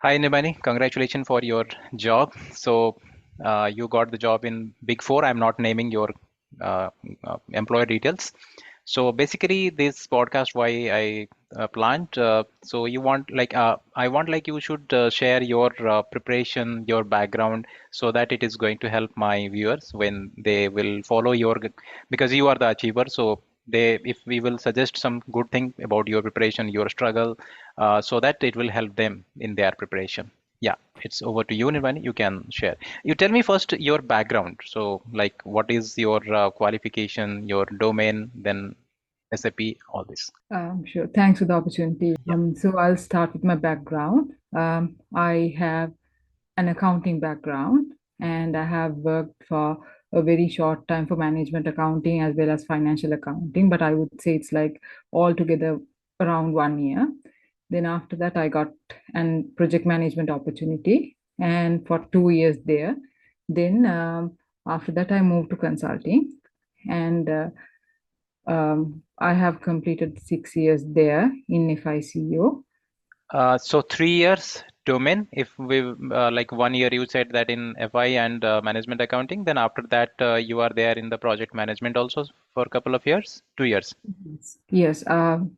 Hi, Nirmani. Congratulations for your job. So, you got the job in Big Four. I'm not naming your uh, employer details. So, basically, this podcast why I planned. So, you want I want like you should share your preparation, your background, so that it is going to help my viewers when they will follow because you are the achiever. So, if we will suggest some good thing about your preparation, your struggle, so that it will help them in their preparation. Yeah, it's over to you, Nirvani. You can share. You tell me first your background. So, like, what is your qualification, your domain, then SAP, all this. Sure. Thanks for the opportunity. Yeah. So I'll start with my background. I have an accounting background, and I have worked for a very short time for management accounting as well as financial accounting, but I would say it's like altogether around 1 year. Then after that, I got an project management opportunity, and for 2 years there. Then after that, I moved to consulting, and I have completed 6 years there in FICO. So 3 years domain. If we like 1 year, you said that in FI and management accounting. Then after that, you are there in the project management also for a couple of years. 2 years. Yes,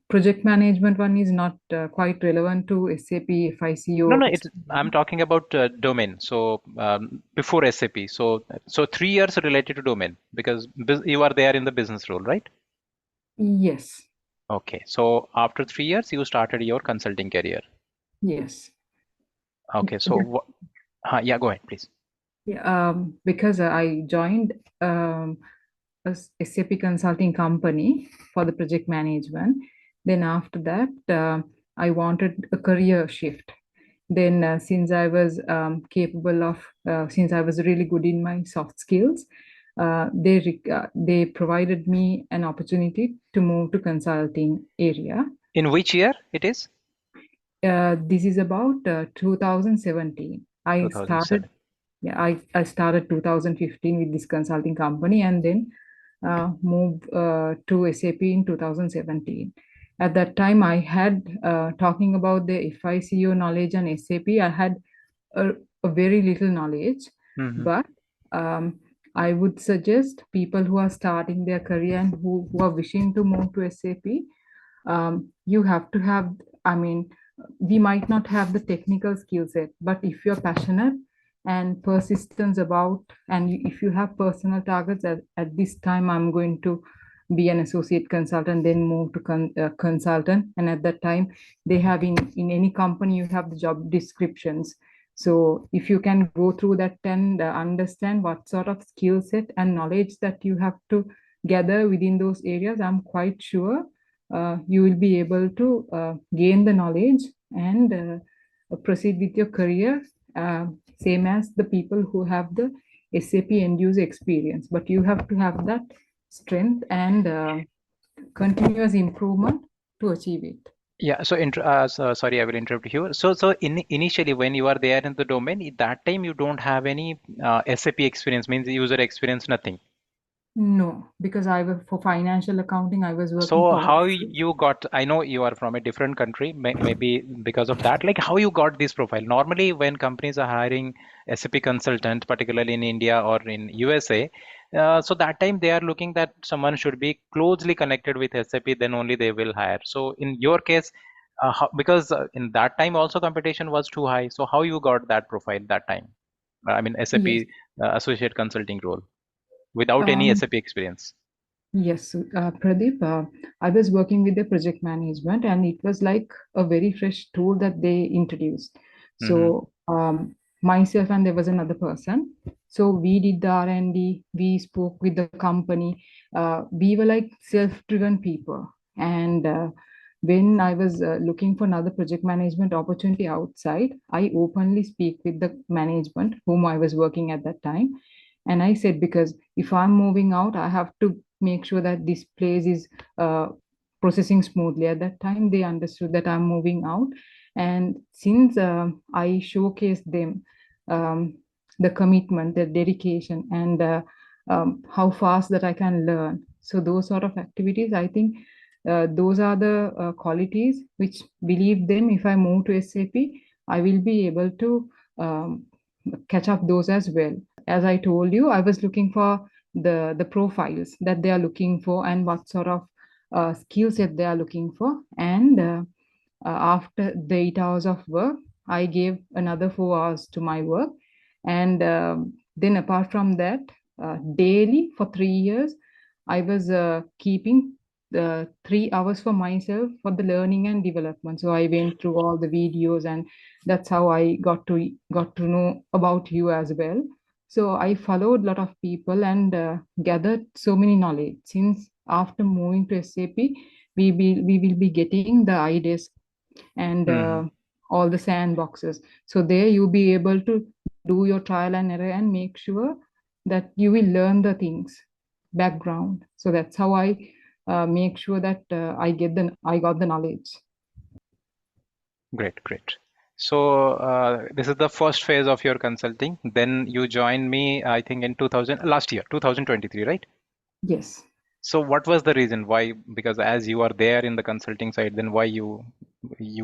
project management one is not quite relevant to SAP No, FICO no, I'm experience. talking about domain. So before SAP, so 3 years related to domain because you are there in the business role, right? Yes, Okay, so after 3 years, you started your consulting career. yes. Okay, so yeah, go ahead, please. Yeah, because I joined SAP consulting company for the project management. Then after that, I wanted a career shift. Then since I was capable of, since I was really good in my soft skills, they provided me an opportunity to move to consulting area. In which year it is? This is about 2017. I started 2007. Yeah, I started 2015 with this consulting company, and then moved to SAP in 2017. At that time, I had, talking about the FICO knowledge and SAP, I had a, a very little knowledge, Hmm. but um, I would suggest people who are starting their career and who are wishing to move to SAP, you have to have, I mean, we might not have the technical skill set, but if you're passionate and persistence about, and if you have personal targets at this time, I'm going to be an associate consultant, then move to consultant. And at that time, they have in any company, you have the job descriptions. So if you can go through that and understand what sort of skill set and knowledge that you have to gather within those areas, I'm quite sure you will be able to gain the knowledge and proceed with your career, same as the people who have the SAP end user experience. But you have to have that strength and continuous improvement to achieve it. Yeah, sorry, I will interrupt you. Initially, when you are there in the domain, at that time you don't have any SAP experience, means user experience, nothing. No, because I was for financial accounting, I was working So for how myself. you got, I know you are from a different country, maybe because of that, like how you got this profile. Normally, when companies are hiring SAP consultant, particularly in India or in USA, so that time they are looking that someone should be closely connected with SAP, then only they will hire. So in your case, because in that time also competition was too high. So how you got that profile that time? I mean Yes. SAP associate consulting role without any Um, SAP experience. Yes, Pradeep, I was working with the project management, and it was like a very fresh tool that they introduced. Hmm. So myself and there was another person. So we did the R&D, we spoke with the company. We were like self-driven people. And when I was looking for another project management opportunity outside, I openly speak with the management whom I was working at that time. And I said, because if I'm moving out, I have to make sure that this place is uh, processing smoothly. At that time, they understood that I'm moving out. And since I showcased them um, the commitment, the dedication, and how fast that I can learn. So those sort of activities, I think those are the qualities which, believe them, if I move to SAP, I will be able to catch up those as well. As I told you, I was looking for the profiles that they are looking for and what sort of skill set they are looking for. And after the 8 hours of work, I gave another 4 hours to my work. And then apart from that, daily for 3 years, I was keeping 3 hours for myself for the learning and development. So I went through all the videos, and that's how I got to know about you as well. So I followed a lot of people and gathered so many knowledge. Since after moving to SAP, we will be getting the iDesk and Hmm. all the sandboxes. So there you'll be able to do your trial and error and make sure that you will learn the things background. So that's how I make sure that I got the knowledge. Great, great. So this is the first phase of your consulting. Then you joined me, I think, in 2000 last year, 2023, right? Yes. So what was the reason why? Because as you are there in the consulting side, then why you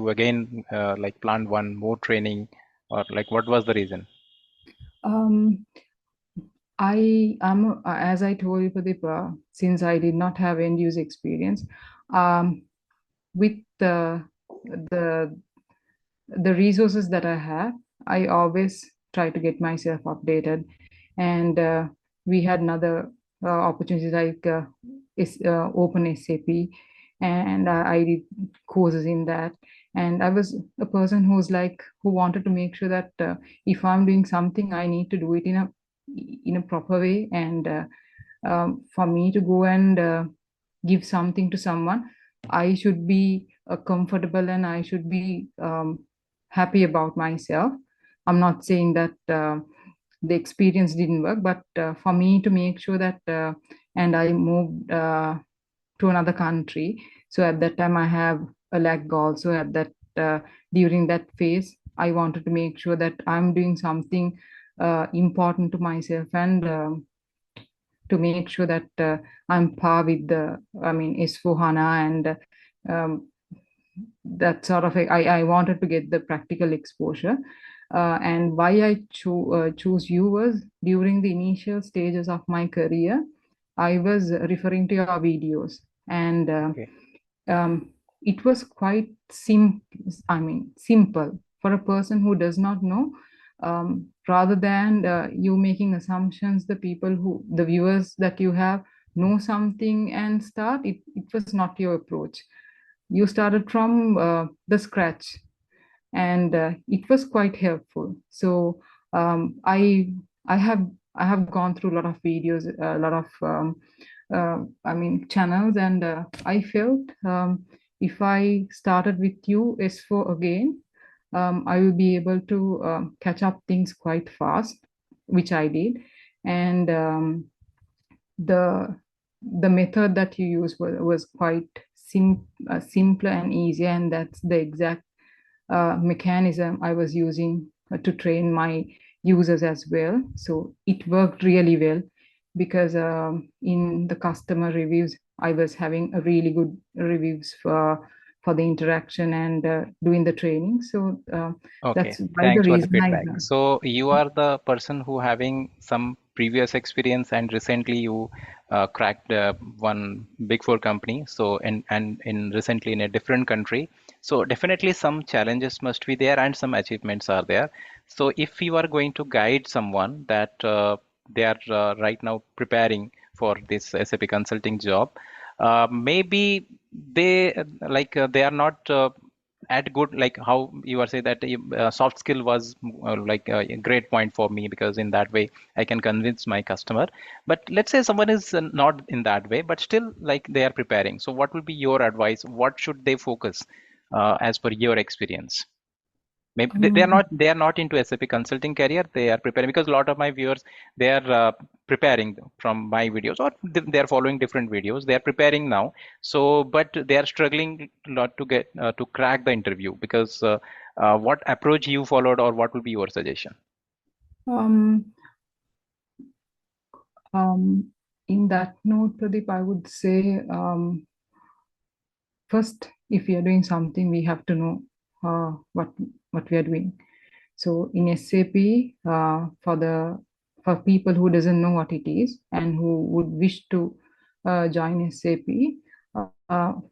again like planned one more training, or like what was the reason? Um, I am, as I told you, Pradeep, since I did not have end user experience, um, with the the resources that I have, I always try to get myself updated. And we had another opportunity like Open SAP, and I did courses in that. And I was a person who wanted to make sure that if I'm doing something, I need to do it in a proper way. And for me to go and give something to someone, I should be comfortable and I should be happy about myself. I'm not saying that the experience didn't work, but for me to make sure that, and I moved to another country. So at that time, I have a lag also. At that during that phase, I wanted to make sure that I'm doing something important to myself and to make sure that I'm par with S4 HANA and um, that sort of I wanted to get the practical exposure. And why I choose you was during the initial stages of my career, I was referring to your videos, and Okay. it was quite simple for a person who does not know. Rather than you making assumptions, the viewers that you have know something and start, it was not your approach. You started from the scratch, and it was quite helpful. So I have gone through a lot of videos, a lot of channels, and I felt if I started with you S4 again, I will be able to catch up things quite fast, which I did. And the the method that you used was quite simpler and easier, and that's the exact mechanism I was using to train my users as well. So it worked really well because in the customer reviews, I was having a really good reviews for the interaction and doing the training. So Okay, that's why the thanks for the reason I feedback. So you are the person who having some previous experience and recently you cracked one big four company. So and in recently in a different country. So definitely some challenges must be there and some achievements are there. So if you are going to guide someone that they are right now preparing for this SAP consulting job, maybe they they are not at good, like how you are saying that soft skill was a great point for me, because in that way I can convince my customer. But let's say someone is not in that way but still like they are preparing, so what will be your advice? What should they focus as per your experience? Maybe um, they are not into SAP consulting career. They are preparing, because a lot of my viewers, they are preparing from my videos, or they are following different videos. They are preparing now. So, but they are struggling not to get to crack the interview, because what approach you followed, or what will be your suggestion? um, in that note, Pradeep, I would say first, if we are doing something, we have to know what what we are doing. So in SAP, for people who doesn't know what it is and who would wish to join SAP,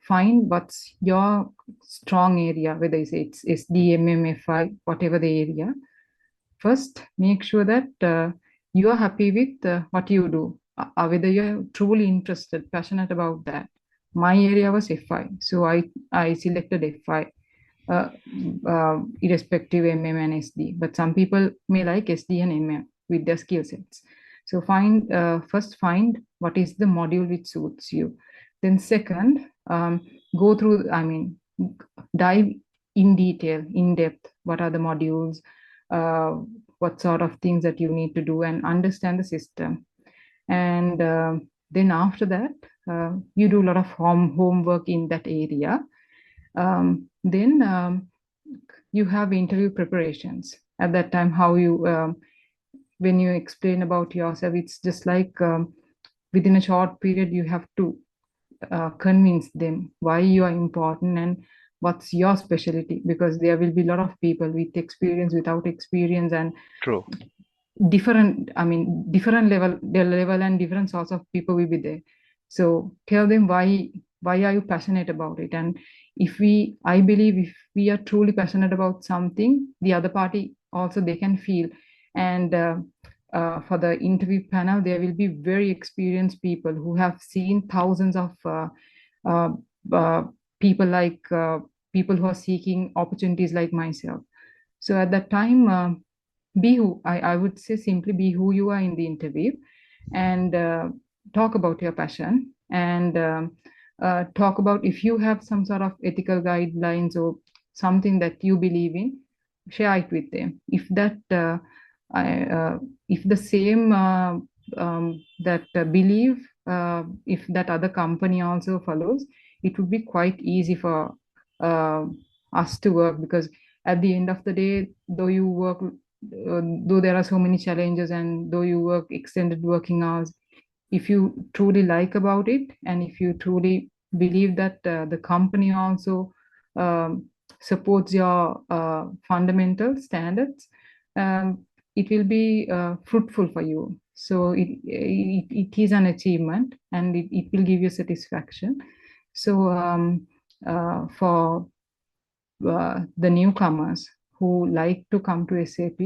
find what's your strong area, whether it's SDMM, FI, whatever the area. First, make sure that you are happy with what you do, whether you're truly interested, passionate about that. My area was FI, so I selected FI, irrespective MM and SD. But some people may like SD and MM with their skill sets. So first find what is the module which suits you. Then second, go through. I mean, dive in detail, in depth. What are the modules? What sort of things that you need to do, and understand the system. And then after that, you do a lot of homework in that area. Then you have interview preparations. At that time, how you when you explain about yourself, it's just like within a short period, you have to convince them why you are important and what's your specialty, because there will be a lot of people with experience, without experience, and True. different level and different sorts of people will be there. So tell them why are you passionate about it. And I believe if we are truly passionate about something, the other party also, they can feel. And for the interview panel, there will be very experienced people who have seen thousands of uh, uh, people, like people who are seeking opportunities like myself. So at that time, be who I would say, simply be who you are in the interview, and talk about your passion, and talk about if you have some sort of ethical guidelines or something that you believe in, share it with them. If the same that belief, if that other company also follows, it would be quite easy for uh, us to work, because at the end of the day, though there are so many challenges, and though you work extended working hours, if you truly like about it, and if you truly believe that the company also um, supports your fundamental standards, it will be fruitful for you. So it is an achievement, and it will give you satisfaction. So for the newcomers who like to come to SAP,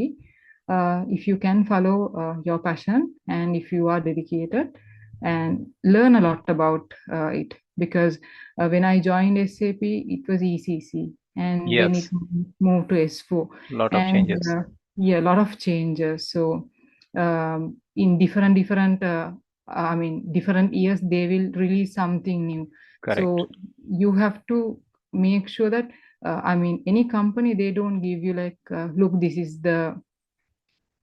if you can follow your passion, and if you are dedicated, and learn a lot about it, because when I joined SAP, it was ECC, and then it Yes. moved to S4, Lot of and changes. yeah, a lot of changes. So in different I mean, different years, they will release something new. Correct. So you have to make sure that I mean, any company, they don't give you like, look, this is the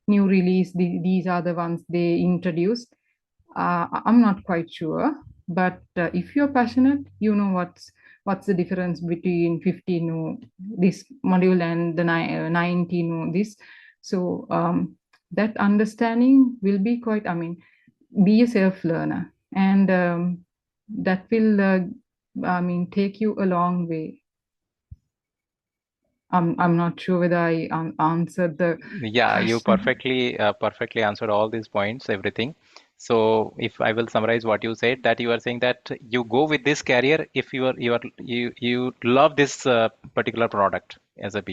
new release, these are the ones they introduced. I'm not quite sure, but if you're passionate, you know what's the difference between 15 this module and the 19 this. So that understanding will be quite, I mean, be a self learner, and that will I mean, take you a long way. I'm not sure whether I answered the Yeah, you question. perfectly answered all these points, everything. So if I will summarize what you said, that you are saying that you go with this career if you love this particular product, SAP,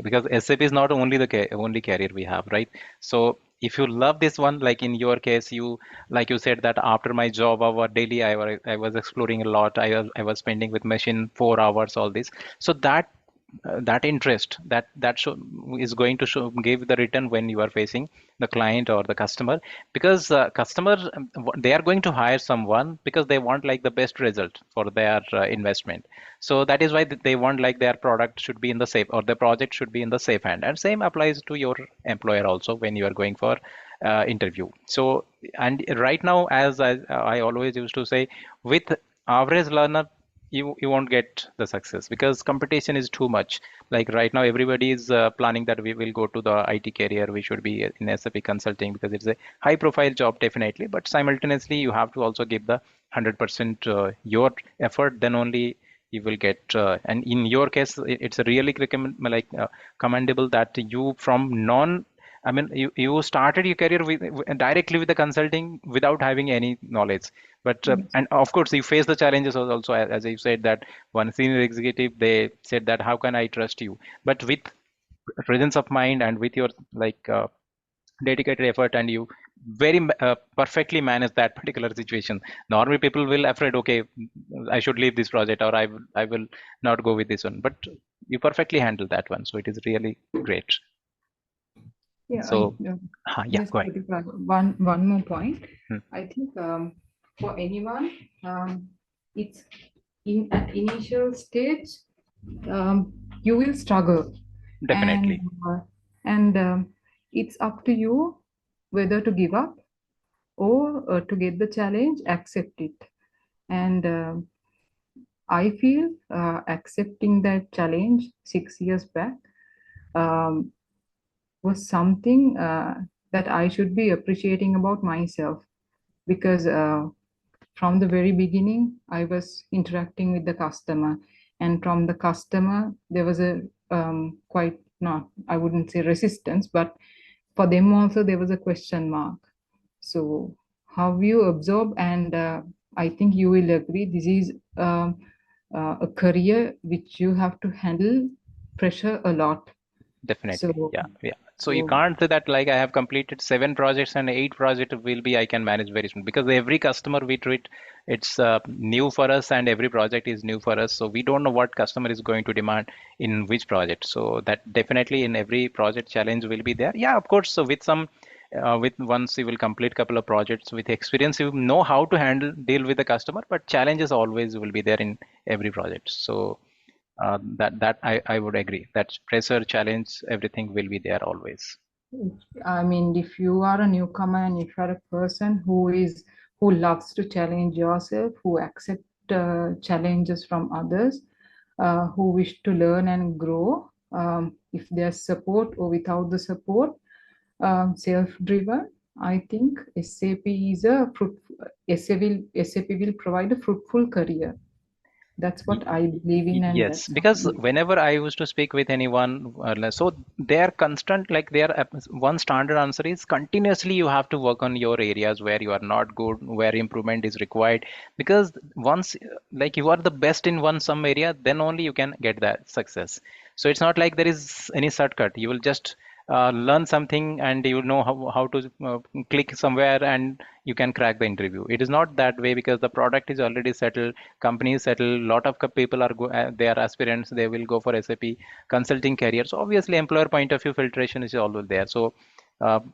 because SAP is not only the ca only career we have, right? So if you love this one, like in your case, you like you said that after my job hour daily, I was exploring a lot. I was spending with machine 4 hours, all this. So that interest is going to give the return when you are facing the client or the customer, because customer they are going to hire someone because they want like the best result for their investment. So that is why they want like their product should be in the safe, or the project should be in the safe hand, and same applies to your employer also when you are going for interview. So and right now, as I always used to say, with average learner you won't get the success because competition is too much. Like right now, everybody is planning that we will go to the IT career. We should be in SAP consulting because it's a high profile job, definitely. But simultaneously, you have to also give the 100% your effort. Then only you will get. And in your case, it's a really commendable that you from non. I mean, you started your career directly with the consulting without having any knowledge. But Yes. and of course, you face the challenges also, as you said that one senior executive they said that how can I trust you? But with presence of mind and with your dedicated effort, and you very perfectly manage that particular situation. Normally people will afraid, okay, I should leave this project, or I will not go with this one, but you perfectly handle that one, so it is really great. Yeah, So yeah, yes, go ahead. Pradeep, one more point. Hmm, I think for anyone, it's in at initial stage, you will struggle, and definitely. uh, and it's up to you whether to give up or to get the challenge, accept it. And I feel accepting that challenge 6 years back um, was something that I should be appreciating about myself, because from the very beginning I was interacting with the customer, and from the customer there was a quite, not, I wouldn't say resistance, but for them also there was a question mark. So how you absorb, and I think you will agree, this is a career which you have to handle pressure a lot. Definitely. So Yeah. Yeah. So you so can't say that like I have completed 7 projects and 8 projects will be I can manage very soon, because every customer we treat, it's new for us, and every project is new for us. So we don't know what customer is going to demand in which project. So that definitely in every project challenge will be there. Yeah, of course. So with some, with once you will complete couple of projects with experience, you know how to handle deal with the customer. But challenges always will be there in every project. So that I would agree that pressure, challenge, everything will be there always. I mean, if you are a newcomer and if you are a person who loves to challenge yourself, who accept challenges from others, who wish to learn and grow, if there's support or without the support, self-driven, I think SAP is a SAP will provide a fruitful career. That's Y- what I believe in, and Yes, that's how I because live. whenever I used to speak with anyone, so their constant, like their one standard answer is continuously you have to work on your areas where you are not good, where improvement is required. Because once like you are the best in one some area, then only you can get that success. So it's not like there is any shortcut. You will just learn something and you know how to click somewhere and you can crack the interview. It is not that way, because the product is already settled, company is settled, lot of people are they are aspirants, they will go for SAP consulting career. So obviously employer point of view filtration is always there. So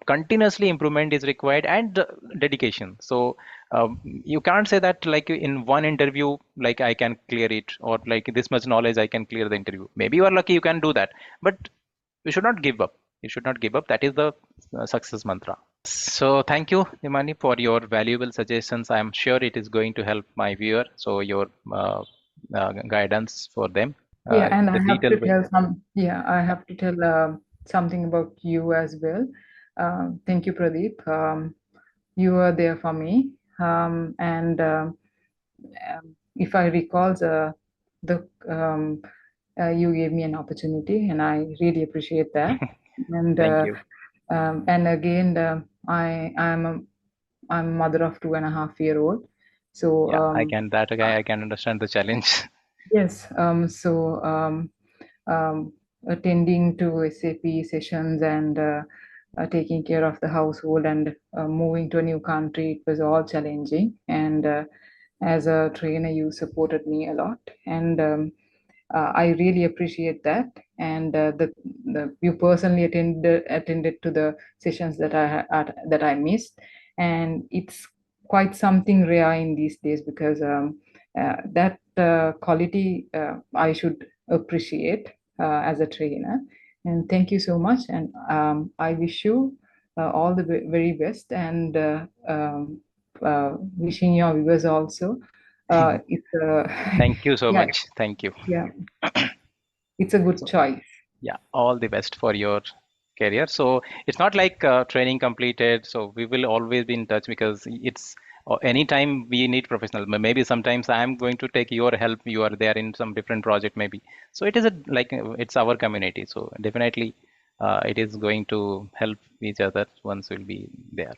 continuously improvement is required, and dedication. So you can't say that like in one interview like I can clear it, or like this much knowledge I can clear the interview. Maybe you are lucky you can do that, but you should not give up. You should not give up. That is the success mantra. So thank you, Nirmani, for your valuable suggestions. I'm sure it is going to help my viewer. So your guidance for them, Yeah, and I the have to detailed way. tell some. Yeah, I have to tell something about you as well. Thank you, Pradeep. You were there for me, and if I recall, the you gave me an opportunity, and I really appreciate that. And Thank you. and again, I'm mother of 2.5-year-old, so Yeah, I can that okay, I can understand the challenge. yes, um, attending to SAP sessions, and taking care of the household, and moving to a new country, it was all challenging. And as a trainer, you supported me a lot, and I really appreciate that. And you personally attended to the sessions that that I missed, and it's quite something rare in these days, because that quality I should appreciate as a trainer. And thank you so much. And I wish you all the very best, and wishing your viewers also. It's Thank you so yeah, much. Thank you. yeah, it's a good So choice. yeah, all the best for your career. So it's not like training completed. So we will always be in touch, because it's or anytime we need professional, maybe sometimes I am going to take your help, you are there in some different project maybe. So it is a like it's our community, so definitely it is going to help each other once we'll be there.